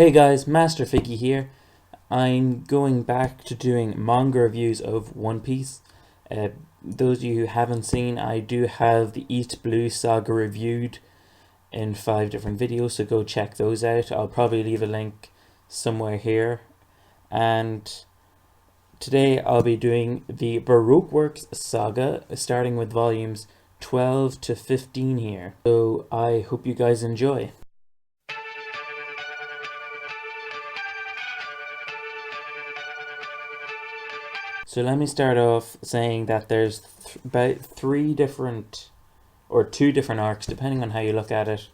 Hey guys, MasterFiggy here. I'm going back to doing manga reviews of One Piece. Those of you who haven't seen, I do have the East Blue Saga reviewed in 5 different videos, so go check those out. I'll probably leave a link somewhere here. And today I'll be doing the Baroque Works saga, starting with volumes 12 to 15 here. So I hope you guys enjoy. So let me start off saying that there's about 3 different, or 2 different arcs, depending on how you look at it,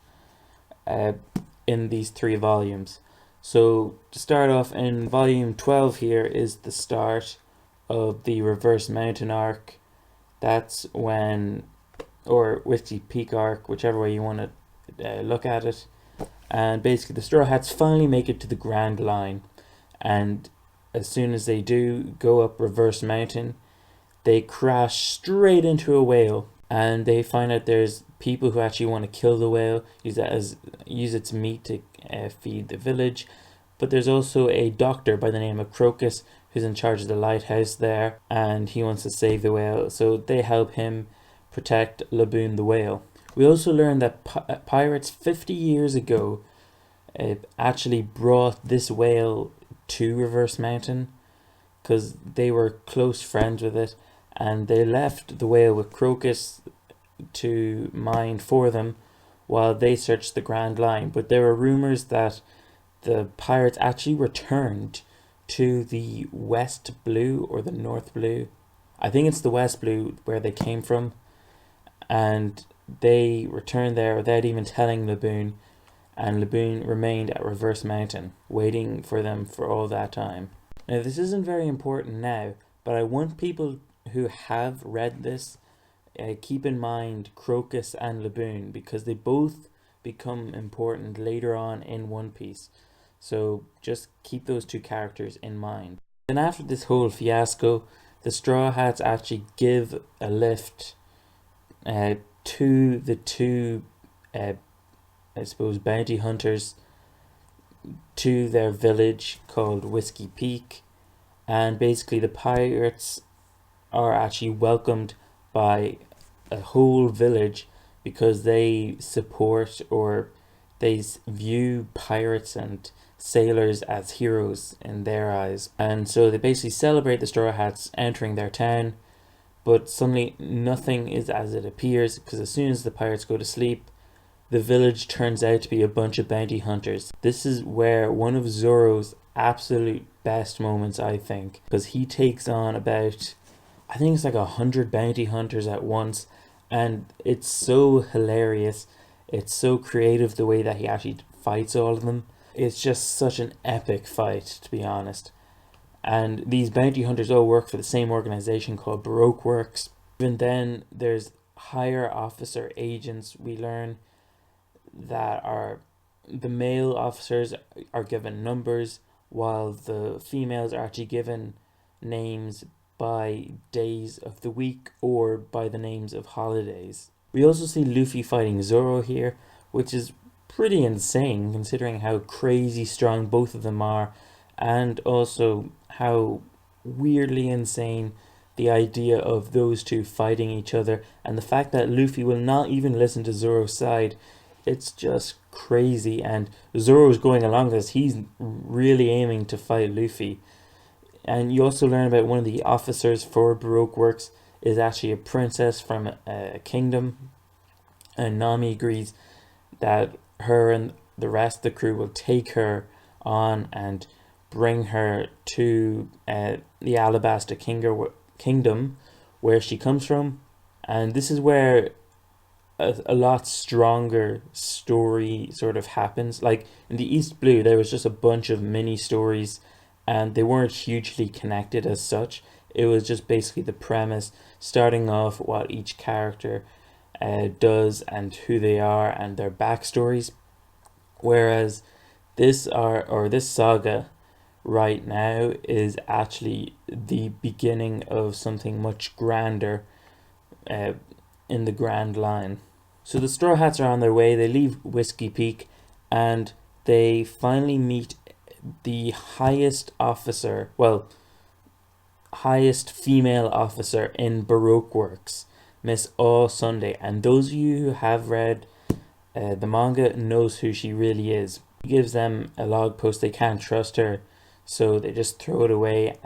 in these 3 volumes. So to start off, in volume 12 here is the start of the Reverse Mountain arc. That's when, or Whiskey Peak arc, whichever way you want to look at it. And basically the Straw Hats finally make it to the Grand Line, and as soon as they do go up Reverse Mountain, they crash straight into a whale, and they find out there's people who actually want to kill the whale, use its meat to feed the village. But there's also a doctor by the name of Crocus who's in charge of the lighthouse there, and he wants to save the whale, so they help him protect Laboon the whale. We also learn that pirates 50 years ago actually brought this whale to Reverse Mountain because they were close friends with it, and they left the whale with Crocus to mind for them while they searched the Grand Line. But there were rumors that the pirates actually returned to the West Blue or the North Blue. I think it's the West Blue where they came from, and they returned there without even telling Laboon, and Laboon remained at Reverse Mountain, waiting for them for all that time. Now, this isn't very important now, but I want people who have read this keep in mind Crocus and Laboon, because they both become important later on in One Piece. So just keep those 2 characters in mind. Then after this whole fiasco, the Straw Hats actually give a lift to the 2 I suppose bounty hunters to their village called Whiskey Peak, and basically the pirates are actually welcomed by a whole village because they support, or they view pirates and sailors as heroes in their eyes. And so they basically celebrate the Straw Hats entering their town, but suddenly nothing is as it appears, because as soon as the pirates go to sleep, the village turns out to be a bunch of bounty hunters. This is where one of Zoro's absolute best moments, I think, because he takes on about, I think it's like 100 bounty hunters at once, and it's so hilarious. It's so creative the way that he actually fights all of them. It's just such an epic fight, to be honest. And these bounty hunters all work for the same organization called Baroque Works. Even then, there's higher officer agents, we learn, that are the male officers are given numbers, while the females are actually given names by days of the week or by the names of holidays. We also see Luffy fighting Zoro here, which is pretty insane considering how crazy strong both of them are, and also how weirdly insane the idea of those 2 fighting each other, and the fact that Luffy will not even listen to Zoro's side. It's just crazy, and Zoro's going along with this. He's really aiming to fight Luffy. And you also learn about one of the officers for Baroque Works is actually a princess from a kingdom, and Nami agrees that her and the rest of the crew will take her on and bring her to the Alabasta Kingdom where she comes from. And this is where a lot stronger story sort of happens. Like in the East Blue, there was just a bunch of mini stories, and they weren't hugely connected as such. It was just basically the premise, starting off what each character does and who they are and their backstories. Whereas this saga right now is actually the beginning of something much grander in the Grand Line. So the Straw Hats are on their way. They leave Whiskey Peak, and they finally meet the highest officer, well, highest female officer in Baroque works, Miss All Sunday. And those of you who have read the manga knows who she really is. She gives them a log post. They can't trust her, so they just throw it away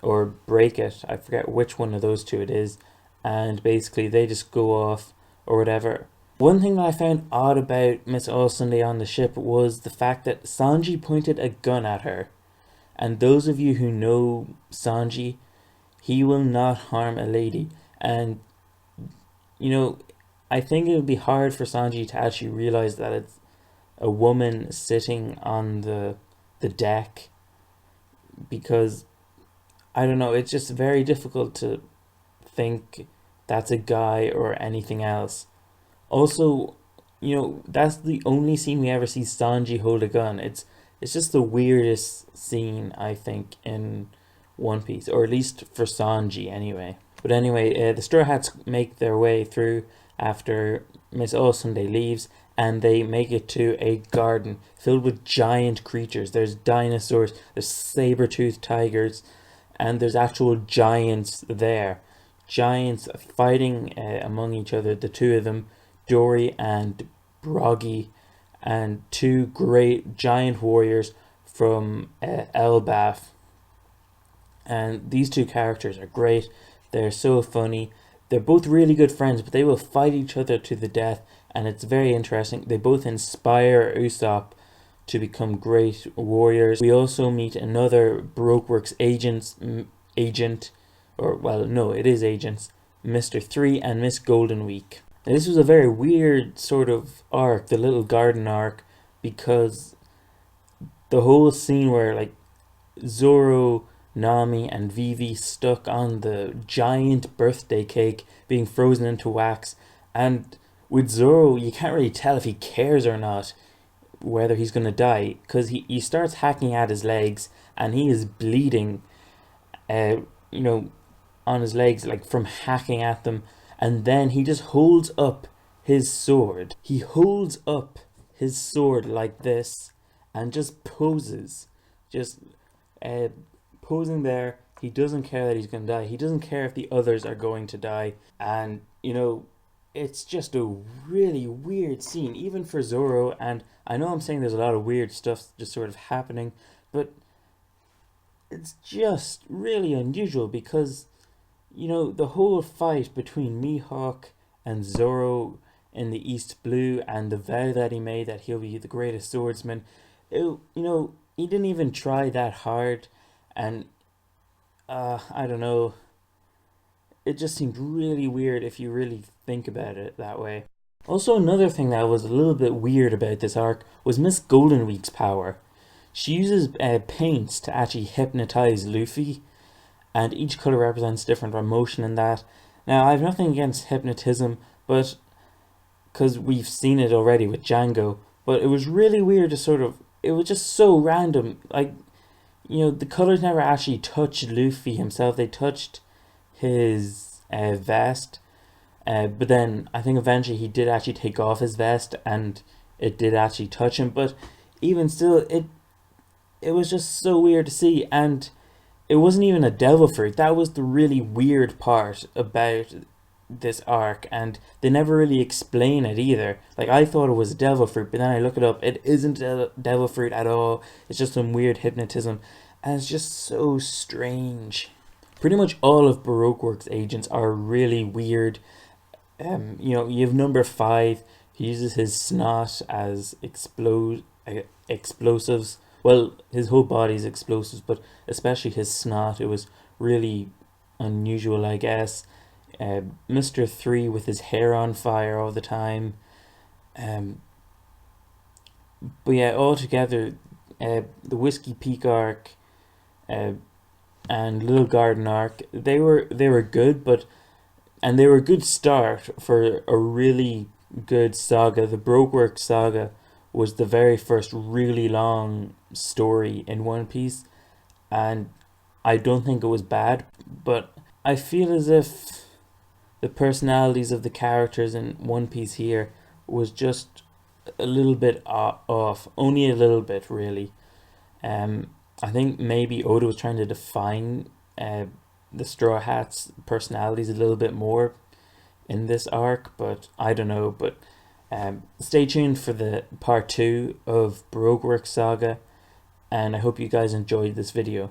or break it. I forget which one of those two it is, and basically they just go off or whatever. One thing that I found odd about Miss All Sunday on the ship was the fact that Sanji pointed a gun at her. And those of you who know Sanji, he will not harm a lady. And, I think it would be hard for Sanji to actually realize that it's a woman sitting on the deck, because, I don't know, it's just very difficult to think that's a guy or anything else. Also, that's the only scene we ever see Sanji hold a gun. It's just the weirdest scene, I think, in One Piece, or at least for Sanji anyway. But anyway, the Straw Hats make their way through after Miss All Sunday leaves, and they make it to a garden filled with giant creatures. There's dinosaurs, there's saber-toothed tigers, and there's actual giants there. Giants fighting among each other, the two of them, Dory and Broggy, and two great giant warriors from Elbaf. And these two characters are great. They're so funny. They're both really good friends, but they will fight each other to the death, and it's very interesting. They both inspire Usopp to become great warriors. We also meet another Baroque Works agent, or well, no, it is agents, Mr. 3 and Miss Golden Week. Now, this was a very weird sort of arc, the little garden arc, because the whole scene where like Zoro, Nami and Vivi stuck on the giant birthday cake being frozen into wax, and with Zoro you can't really tell if he cares or not whether he's going to die, because he starts hacking at his legs and he is bleeding on his legs, like from hacking at them. And then he just holds up his sword. He holds up his sword like this and just poses. Just posing there. He doesn't care that he's going to die. He doesn't care if the others are going to die. And, it's just a really weird scene, even for Zoro. And I know I'm saying there's a lot of weird stuff just sort of happening, but it's just really unusual because the whole fight between Mihawk and Zoro in the East Blue, and the vow that he made that he'll be the greatest swordsman, he didn't even try that hard, and I don't know, it just seemed really weird if you really think about it that way. Also, another thing that was a little bit weird about this arc was Miss Golden Week's power. She uses paints to actually hypnotize Luffy, and each color represents different emotion in that. Now, I have nothing against hypnotism, but because we've seen it already with Django, but it was really weird to it was just so random. Like, the colors never actually touched Luffy himself. They touched his vest, but then I think eventually he did actually take off his vest, and it did actually touch him. But even still, it was just so weird to see, and it wasn't even a devil fruit. That was the really weird part about this arc, and they never really explain it either. Like, I thought it was a devil fruit, but then I look it up, it isn't a devil fruit at all. It's just some weird hypnotism, and it's just so strange. Pretty much all of Baroque Works agents are really weird. You have number 5. He uses his snot as explosives. Well, his whole body's explosives, but especially his snot. It was really unusual, I guess. Mr. 3 with his hair on fire all the time. But yeah, altogether, the Whiskey Peak arc and Little Garden arc, they were good, and they were a good start for a really good saga. The Baroque saga was the very first really long story in One Piece, and I don't think it was bad, but I feel as if the personalities of the characters in One Piece here was just a little bit off, only a little bit really. I think maybe Oda was trying to define the Straw Hats' personalities a little bit more in this arc, but I don't know. But stay tuned for the part 2 of Baroque Works Saga, and I hope you guys enjoyed this video.